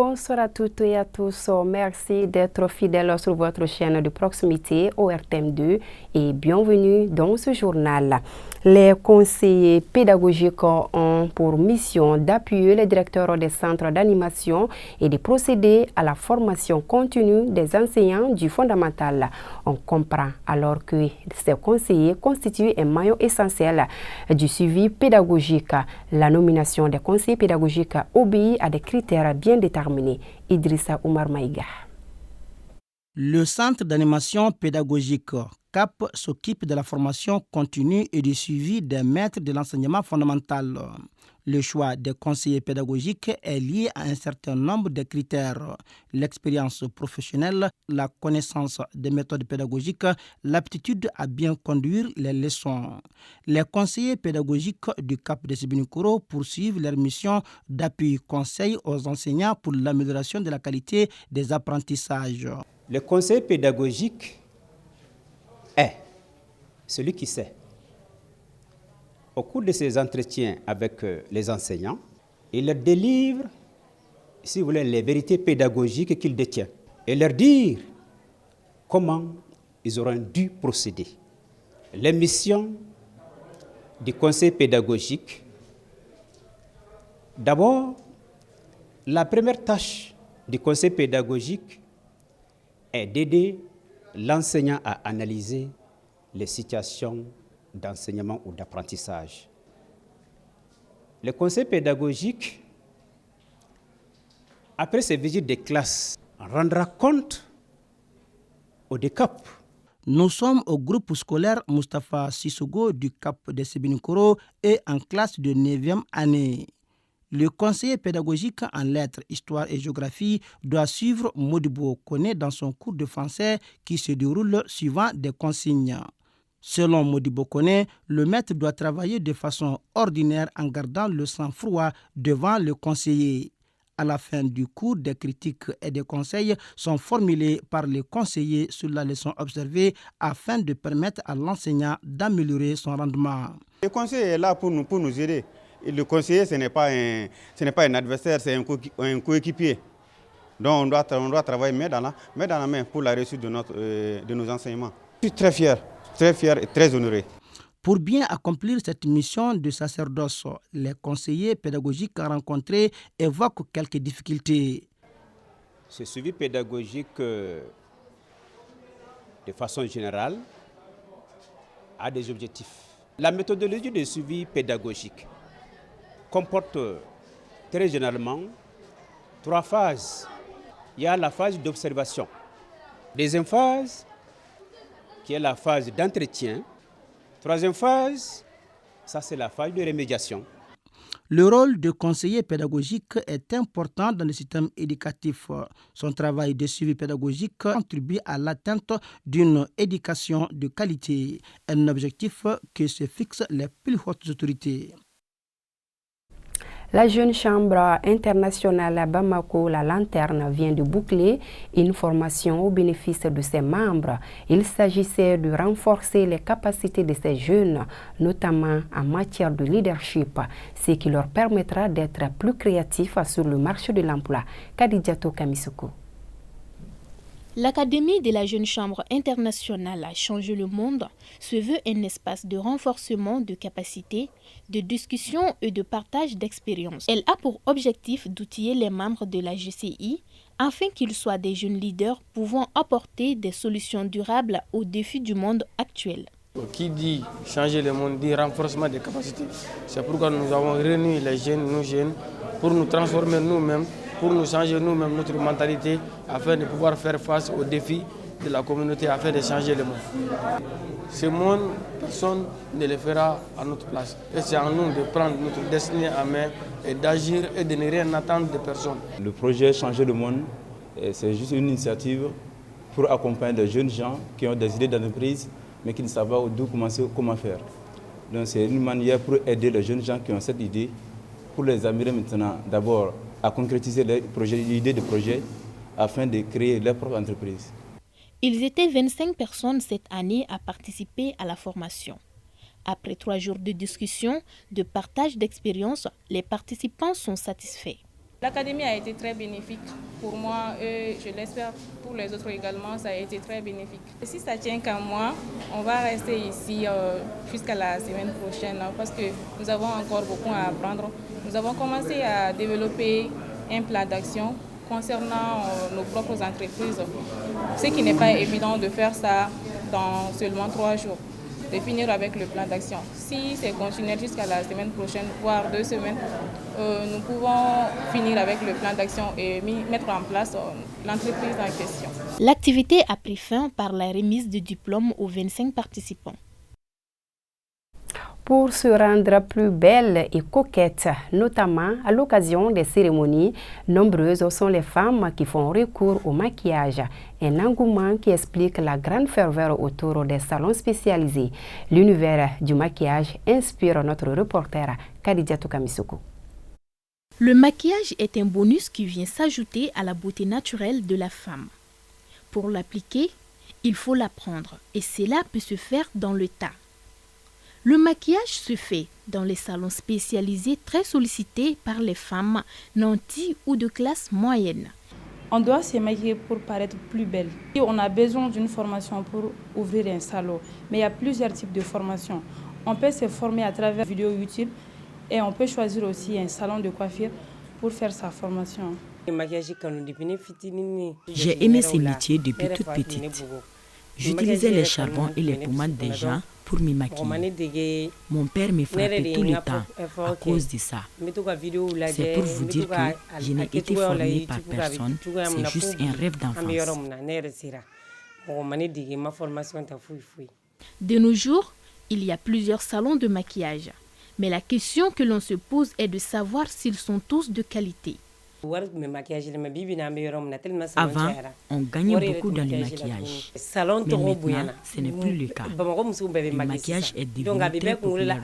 Bonsoir à toutes et à tous. Merci d'être fidèles sur votre chaîne de proximité ORTM2 et bienvenue dans ce journal. Les conseillers pédagogiques ont pour mission d'appuyer les directeurs des centres d'animation et de procéder à la formation continue des enseignants du fondamental. On comprend alors que ces conseillers constituent un maillon essentiel du suivi pédagogique. La nomination des conseillers pédagogiques obéit à des critères bien déterminés. Idrissa Oumar Maïga. Le centre d'animation pédagogique CAP s'occupe de la formation continue et du suivi des maîtres de l'enseignement fondamental. Le choix des conseillers pédagogiques est lié à un certain nombre de critères: l'expérience professionnelle, la connaissance des méthodes pédagogiques, l'aptitude à bien conduire les leçons. Les conseillers pédagogiques du CAP de Sébinikoro poursuivent leur mission d'appui conseil aux enseignants pour l'amélioration de la qualité des apprentissages. Le conseiller pédagogique est celui qui sait. Au cours de ses entretiens avec les enseignants, il leur délivre, si vous voulez, les vérités pédagogiques qu'il détient et leur dire comment ils auront dû procéder. Les missions du conseil pédagogique, d'abord, la première tâche du conseil pédagogique est d'aider l'enseignant à analyser les situations d'enseignement ou d'apprentissage. Le conseil pédagogique, après ces visites de classe, rendra compte au DECAP. Nous sommes au groupe scolaire Moustapha Sissogo du CAP de Sébinikoro et en classe de 9e année. Le conseiller pédagogique en lettres, histoire et géographie doit suivre Modibo Kone dans son cours de français qui se déroule suivant des consignes. Selon Modibo Kone, le maître doit travailler de façon ordinaire en gardant le sang-froid devant le conseiller. À la fin du cours, des critiques et des conseils sont formulés par les conseillers sur la leçon observée afin de permettre à l'enseignant d'améliorer son rendement. Le conseiller est là pour nous aider. Et le conseiller, ce n'est pas un adversaire, c'est un coéquipier. Donc on doit travailler main dans la main pour la réussite de nos enseignements. Je suis très fier et très honoré. Pour bien accomplir cette mission de sacerdoce, les conseillers pédagogiques rencontrés évoquent quelques difficultés. Ce suivi pédagogique, de façon générale, a des objectifs. La méthodologie de suivi pédagogique comporte très généralement 3 phases. Il y a la phase d'observation. Deuxième phase, qui est la phase d'entretien. Troisième phase, ça c'est la phase de remédiation. Le rôle de conseiller pédagogique est important dans le système éducatif. Son travail de suivi pédagogique contribue à l'atteinte d'une éducation de qualité, un objectif que se fixent les plus hautes autorités. La jeune chambre internationale à Bamako, la Lanterne, vient de boucler une formation au bénéfice de ses membres. Il s'agissait de renforcer les capacités de ces jeunes, notamment en matière de leadership, ce qui leur permettra d'être plus créatifs sur le marché de l'emploi. Kadidjato Kamisuko. L'Académie de la Jeune Chambre internationale a changé le monde se veut un espace de renforcement de capacités, de discussion et de partage d'expériences. Elle a pour objectif d'outiller les membres de la GCI afin qu'ils soient des jeunes leaders pouvant apporter des solutions durables aux défis du monde actuel. Qui dit changer le monde dit renforcement des capacités. C'est pourquoi nous avons réuni les jeunes, nous jeunes, pour nous transformer nous-mêmes, pour nous changer nous-mêmes notre mentalité, afin de pouvoir faire face aux défis de la communauté, afin de changer le monde. Ce monde, personne ne le fera à notre place. Et c'est à nous de prendre notre destinée en main et d'agir et de ne rien attendre de personne. Le projet Changer le monde, c'est juste une initiative pour accompagner les jeunes gens qui ont des idées d'entreprise, mais qui ne savent pas d'où commencer, comment faire. Donc c'est une manière pour aider les jeunes gens qui ont cette idée, pour les amener maintenant d'abord à concrétiser l'idée de projet afin de créer leur propre entreprise. Ils étaient 25 personnes cette année à participer à la formation. Après 3 jours de discussion, de partage d'expériences, les participants sont satisfaits. L'académie a été très bénéfique pour moi et je l'espère pour les autres également, ça a été très bénéfique. Et si ça tient qu'à moi, on va rester ici jusqu'à la semaine prochaine parce que nous avons encore beaucoup à apprendre. Nous avons commencé à développer un plan d'action concernant nos propres entreprises, ce qui n'est pas évident de faire ça dans seulement 3 jours, de finir avec le plan d'action. Si c'est continuel jusqu'à la semaine prochaine, voire 2 semaines, nous pouvons finir avec le plan d'action et mettre en place l'entreprise en question. L'activité a pris fin par la remise de diplômes aux 25 participants. Pour se rendre plus belle et coquette, notamment à l'occasion des cérémonies, nombreuses sont les femmes qui font recours au maquillage, un engouement qui explique la grande ferveur autour des salons spécialisés. L'univers du maquillage inspire notre reporter Kadidiatou Kamisoko. Le maquillage est un bonus qui vient s'ajouter à la beauté naturelle de la femme. Pour l'appliquer, il faut l'apprendre et cela peut se faire dans le tas. Le maquillage se fait dans les salons spécialisés très sollicités par les femmes nantis ou de classe moyenne. On doit se maquiller pour paraître plus belle. On a besoin d'une formation pour ouvrir un salon, mais il y a plusieurs types de formations. On peut se former à travers vidéos YouTube et on peut choisir aussi un salon de coiffure pour faire sa formation. J'ai aimé ces métiers depuis toute petite. J'utilisais les charbons et les pommades des gens pour m'y maquiller. Mon père me frappait tout le temps à cause de ça. C'est pour vous dire que je n'ai été formée par personne, c'est juste un rêve d'enfance. De nos jours, il y a plusieurs salons de maquillage. Mais la question que l'on se pose est de savoir s'ils sont tous de qualité. Avant, on gagnait beaucoup dans le maquillage. Mais maintenant, ce n'est plus le cas. Le maquillage est devenu très populaire.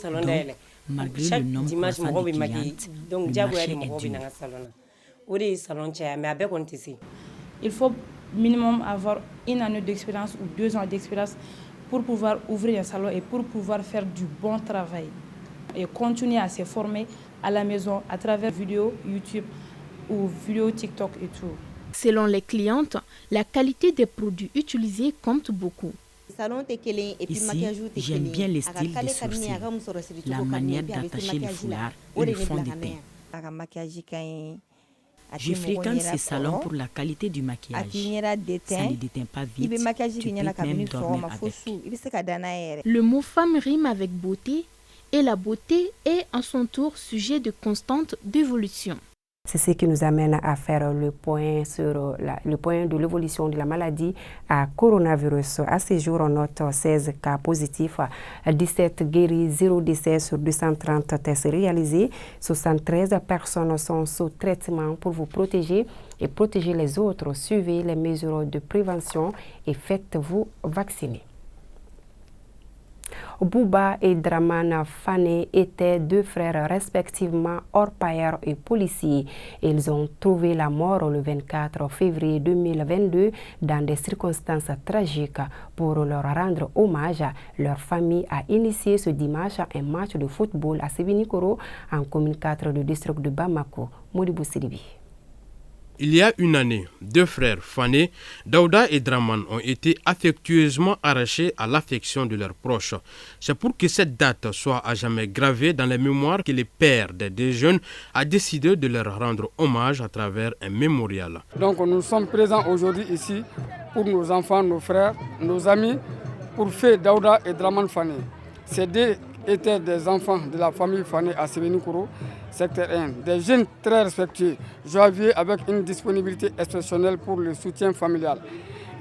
Donc, malgré le nombre croissant de clientes, le marché est dur. Il faut minimum avoir 1 année d'expérience ou 2 ans d'expérience pour pouvoir ouvrir un salon et pour pouvoir faire du bon travail. Et continuer à se former à la maison à travers vidéos YouTube ou vidéos TikTok et tout. Selon les clientes, la qualité des produits utilisés compte beaucoup. Ici, j'aime bien les styles des sourcils, la manière d'attacher les foulards et le fond de teint. Je fréquente ces salons pour la qualité du maquillage. Ça ne déteint pas vite, tu peux même dormir avec. Le mot femme rime avec beauté et la beauté est à son tour sujet de constante d'évolution. C'est ce qui nous amène à faire le point sur le point de l'évolution de la maladie à coronavirus. À ce jour, on note 16 cas positifs, 17 guéris, 0 décès sur 230 tests réalisés. 73 personnes sont sous traitement pour vous protéger et protéger les autres. Suivez les mesures de prévention et faites-vous vacciner. Bouba et Draman Fane étaient 2 frères respectivement orpailleurs et policiers. Ils ont trouvé la mort le 24 février 2022 dans des circonstances tragiques. Pour leur rendre hommage, leur famille a initié ce dimanche un match de football à Sébinikoro en commune 4 du district de Bamako. Modibou Sidibi. Il y a une année, 2 frères, Fane, Daouda et Draman, ont été affectueusement arrachés à l'affection de leurs proches. C'est pour que cette date soit à jamais gravée dans les mémoires que le père des 2 jeunes a décidé de leur rendre hommage à travers un mémorial. Donc nous sommes présents aujourd'hui ici pour nos enfants, nos frères, nos amis, pour faire Daouda et Draman Fane. Ces 2 étaient des enfants de la famille Fane à Sébinikoro, secteur 1, des jeunes très respectueux, joyeux avec une disponibilité exceptionnelle pour le soutien familial.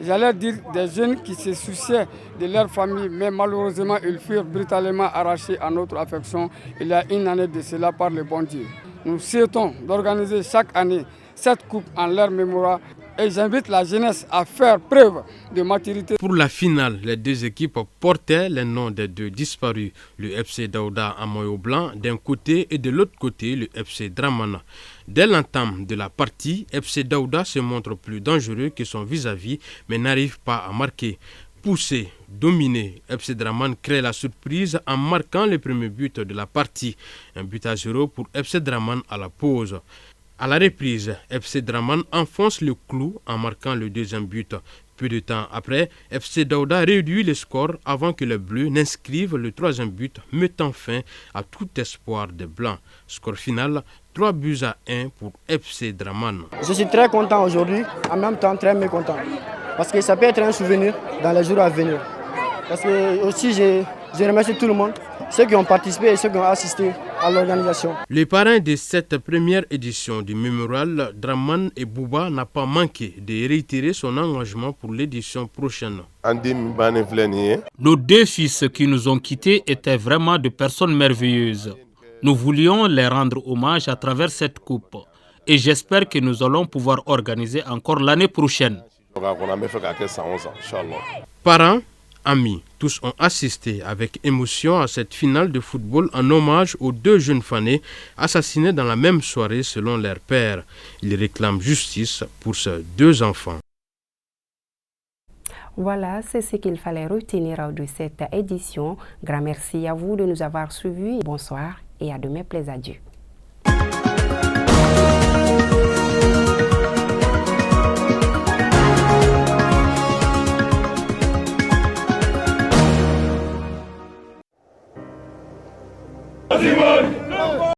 J'allais dire des jeunes qui se souciaient de leur famille, mais malheureusement ils furent brutalement arrachés à notre affection il y a une année de cela par le bon Dieu. Nous souhaitons d'organiser chaque année cette coupe en leur mémoire et j'invite la jeunesse à faire preuve de maturité. Pour la finale, les 2 équipes portaient les noms des 2 disparus, le FC Daouda à maillot blanc d'un côté et de l'autre côté le FC Dramana. Dès l'entame de la partie, FC Daouda se montre plus dangereux que son vis-à-vis mais n'arrive pas à marquer. Poussé, dominé, FC Draman crée la surprise en marquant le premier but de la partie. 1-0 pour FC Draman à la pause. À la reprise, FC Draman enfonce le clou en marquant le deuxième but. Peu de temps après, FC Daouda réduit le score avant que les Bleus n'inscrivent le troisième but, mettant fin à tout espoir des Blancs. Score final, 3-1 pour FC Draman. Je suis très content aujourd'hui, en même temps très mécontent. Parce que ça peut être un souvenir dans les jours à venir. Parce que aussi, je remercie tout le monde, ceux qui ont participé et ceux qui ont assisté à l'organisation. Le parrain de cette première édition du mémorial, Draman et Bouba, n'a pas manqué de réitérer son engagement pour l'édition prochaine. Nos deux fils qui nous ont quittés étaient vraiment de personnes merveilleuses. Nous voulions les rendre hommage à travers cette coupe. Et j'espère que nous allons pouvoir organiser encore l'année prochaine. Parents, amis, tous ont assisté avec émotion à cette finale de football en hommage aux deux jeunes fanés assassinés dans la même soirée selon leur père. Ils réclament justice pour ces deux enfants. Voilà, c'est ce qu'il fallait retenir de cette édition. Grand merci à vous de nous avoir suivis. Bonsoir et à demain, plaise à Dieu.